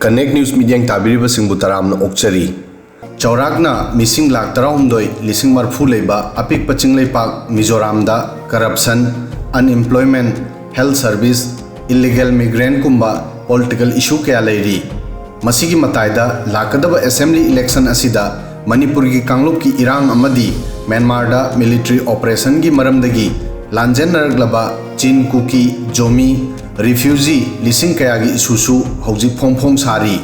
connect news media ताबीरिबा सिंबु तरामना ओक्चरी चौराकना मिसिंग लाख 13,040 लेबा अपिक चिंगलेपाक मिजोरामदा corruption unemployment health service illegal migrant कुंबा पॉलिटिकल इशू क्या लेरी मसीगी मतायदा लाकदबा असेंबली इलेक्शन असिदा मणिपुर की कांगलुप की इरांग अमदी म्यांमारदा मिलिट्री ऑपरेशन की मरमदगी लांजेनरगलबा चीन कुकी जोमी रिफ्यूजी लिसिंग कयागी इशूसु हौजिक फोंग सारी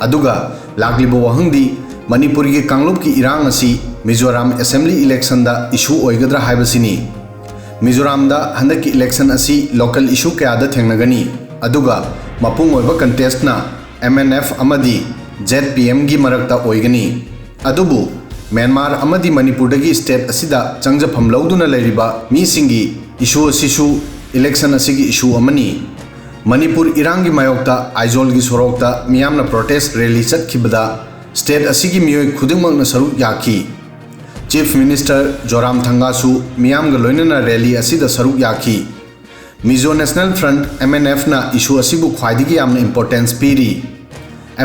अदुगा लाग्लिबो वहंगदी मणिपुर की कांगलुप की इरांग असी मिजोराम असेंबली इलेक्शन दा इशू ओइगद्रा हाइबसिनी मिजोराम दा हंदक की इलेक्शन असी लोकल इशू कयादा थेंगनगनी अदुगा मपुंग ओइबा कंटेस्टना MNF अमदी ZPM की मरक्ता ओइगनी अदुबु म्यांमार अमदी मणिपुर दगी स्टेट असिदा चंगजफम लौदुना लेरिबा मीसिंगी इशू असिसु इलेक्शन असिगी इशू अमनी मणिपुर इरांग की मायोक्ता आइजोल की सोरोक्ता मियामना प्रोटेस्ट रैली चतखिबदा स्टेट असिगी मियोय खुदिंगमकना सरुक याखी चीफ मिनिस्टर जोरामथंगासु मियामगा लोइनना रैली असिदा सरुक याखी मिजो नेशनल फ्रंट MNF ना इशू असिबु ख्वाइदिगी यामना इंपोर्टेंस पीरी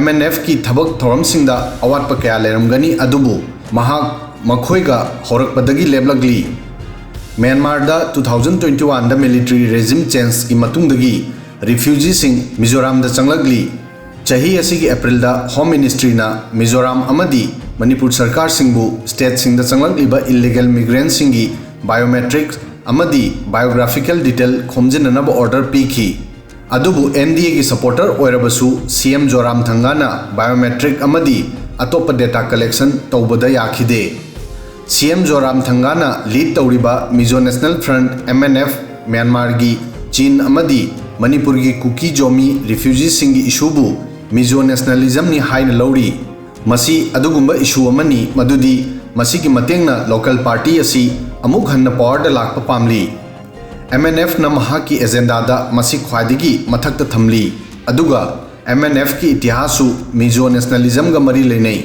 MNF की थबक थोरमसिंगदा अवाटपा कया लेरमगनी अदुबु महाक मखोइगा होरकपदगी लेबलगली म्यांमार 2021 दा मिलिट्री रेजिम चेंज की मतुंगदगी रिफ्यूजी सिंग मिजोराम दा चंगलगली चाही असिगी अप्रैल दा होम मिनिस्ट्री ना मिजोराम अमदी मणिपुर सरकार सिंगबु स्टेट सिंग दा चंगलगलिबा इलीगल मिग्रेंट सिंगी बायोमेट्रिक्स अमदी बायोग्राफिकल डिटेल खोमजिननब ऑर्डर पीखी अदुबु NDA की सपोर्टर ओइरबसु CM जोरामथंगाना बायोमेट्रिक अमदी अतोप डेटा कलेक्शन तौबदा याखिदे CM जोरामथंगाना लीड तौरिबा Mizo national front MNF Myanmar की चीन अमदी मणिपुर की कुकी जोमी रिफ्यूजी सिंगी इशूबु मिजो नेशनलिज्म नि हाइन लौरी मसी अदुगुंबा इशू अमनी मदुदी मसी की मतेंगना लोकल पार्टी असी अमुक हन्न पावर दा लाक्पा पामली MNF ना महा की एजेंडा दा मसी ख्वाइदिगी मथक्ता थमली अदुगा MNF की इतिहासु मिजो नेशनलिज्म गा मरी लेनै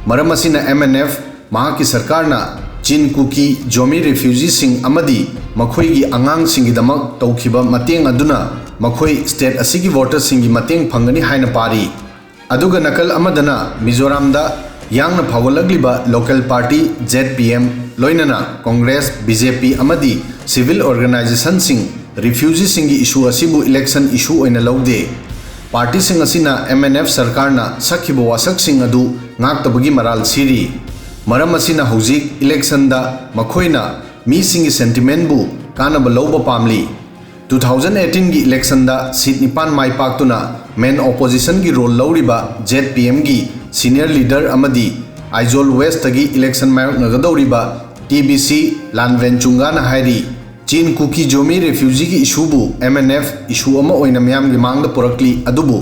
मरम असिना MNF महा की सरकार ना चीन कुकी जोमी रिफ्यूजी सिंग अमदी मखोई की अंगांग सिंगी दमक तौखिबा मतेंग अदुना मखोई स्टेट असिगी वोटर सिंगी मतेंग फंगनी हाइना पारी अदुगा नकल अमदना मिजोराम दा यांगना फावलगलिबा लोकल पार्टी ZPM लोइनना कांग्रेस BJP अमदी सिविल ऑर्गेनाइजेशन सिंग रिफ्यूजी सिंगी इशू असिबु इलेक्शन इशू ओइना लौदे पार्टी सिंग असिना MNF सरकार ना सखिबो वासक सिंग अदु ngaktabagi मराल सिरी मरम असिना हौजिक इलेक्शन दा मखोइना मी सिंगी सेंटिमेंट बु कानब लौबा पामली 2018 की इलेक्शन दा सीट 9 माई पाक्तुना मेन ऑपोजिशन की रोल लौरिबा ZPM की सीनियर लीडर अमदी आइजोल वेस्ट तगी इलेक्शन मायोक नगदौरिबा TBC लानवेंचुंगाना हाइरी चीन कुकी जोमी रिफ्यूजी की इशूबु MNF इशू अमा ओइना म्याम की मांग पुरक्ली अदुबु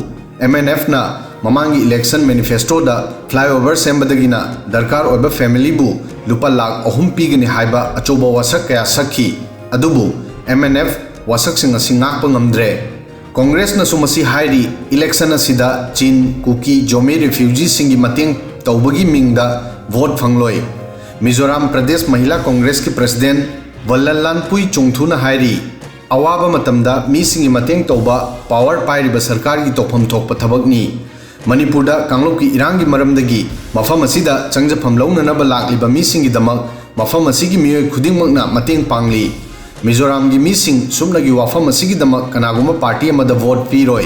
MNF ना ममांगी इलेक्शन मैनिफेस्टो दा फ्लाईओवर सेंबदगिना दरकार ओइबा फैमिली बु लुपा लाख 3 पीगनी हाइबा अचोबा वासक कया सखी अदुबु MNF वासक सिंग असि ngaकपा ngamdre कांग्रेस ना सुमसी हाइरी इलेक्शन असिदा चीन कुकी जोमी रिफ्यूजी सिंगी मतेंग तौबगी मिंगदा वोट फंगलोय मिजोराम प्रदेश महिला कांग्रेस की प्रेसिडेंट वल्लनलानपुई चोंगथुना हाइरी अवाबा मतमदा मीसिंगी मतेंग तौबा पावर पाइरिबा सरकार की तोफम थोकपा थबकनी मणिपुर दा कांगलुप की इरांग की मरमदगी मफम असिदा चंगजफम लौननबा लाक्लिबा मीसिंगी दमक मफम असिगी मियोय खुदिंगमकना मतेंग पांगली मिजोराम की मीसिंग सुमनगी वाफम असिगी दमक कनागुमा पार्टी अमदा वोट पीरोय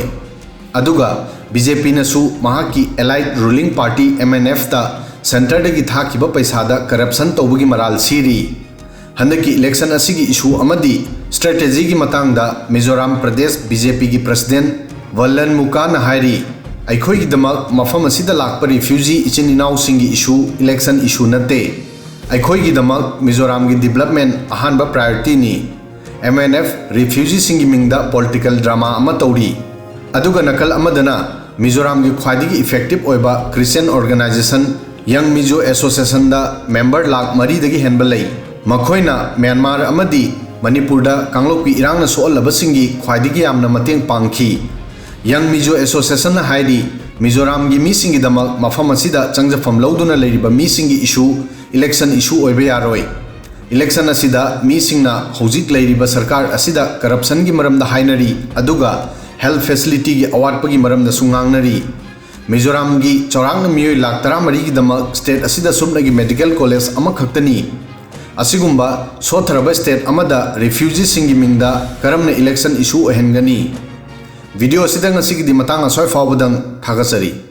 अदुगा BJP नसु महा की एलाइड रूलिंग पार्टी MNF ता सेंटर दगी थाखिबा पैसादा करप्शन तौबगी मराल सीरी हंदकी इलेक्शन असिगी इशू अमदी स्ट्रेटेजी की मतंगदा मिजोराम प्रदेश BJP की प्रेसिडेंट वल्लन मुकान हाइरी अखोई की दमक मफम असिदा लाक्पा रिफ्यूजी इचिन इनाउ सिंगी इशू इलेक्शन इशू नते अखोई की दमक मिजोराम की डेवलपमेंट अहानबा प्रायोरिटी नि MNF रिफ्यूजी सिंगी मिंगदा पॉलिटिकल ड्रामा अमा तौरी अदुगा नकल अमदना मिजोराम की ख्वाइदिगी इफेक्टिव ओइबा Christian organisation young Mizo association दा मेंबर लाख 3 दगी हेनबा लई मखोइना म्यांमार अमदी मणिपुर दा कांगलुप की इरांग ना सोअलबा सिंगी ख्वाइदिगी यामना मतेंग पांगखी यंग मिजो एसोसिएशन ना हाइरी मिजोराम की मीसिंगी दमक मफम असिदा चंगजफम लौदुना लेरिबा मीसिंगी इशू इलेक्शन इशू ओइबा यारोय इलेक्शन असिदा मीसिंगना हौजिक लेरिबा सरकार असिदा करप्शन की मरमदा हाइनरी अदुगा हेल्थ फैसिलिटी की अवाटपगी मरमदा सुंगांगनरी मिजोराम की चौरांग मियोय लाख 13 स्टेट असिदा सुबनगी मेडिकल कॉलेज अमखक्तनी असिगुंबा सोथरब स्टेट अमदा रिफ्यूजी सिंगी मिंगदा करमना इलेक्शन इशू अहनगनी वीडियो असिदा ngasi gi matang asoi fawbadang thagachari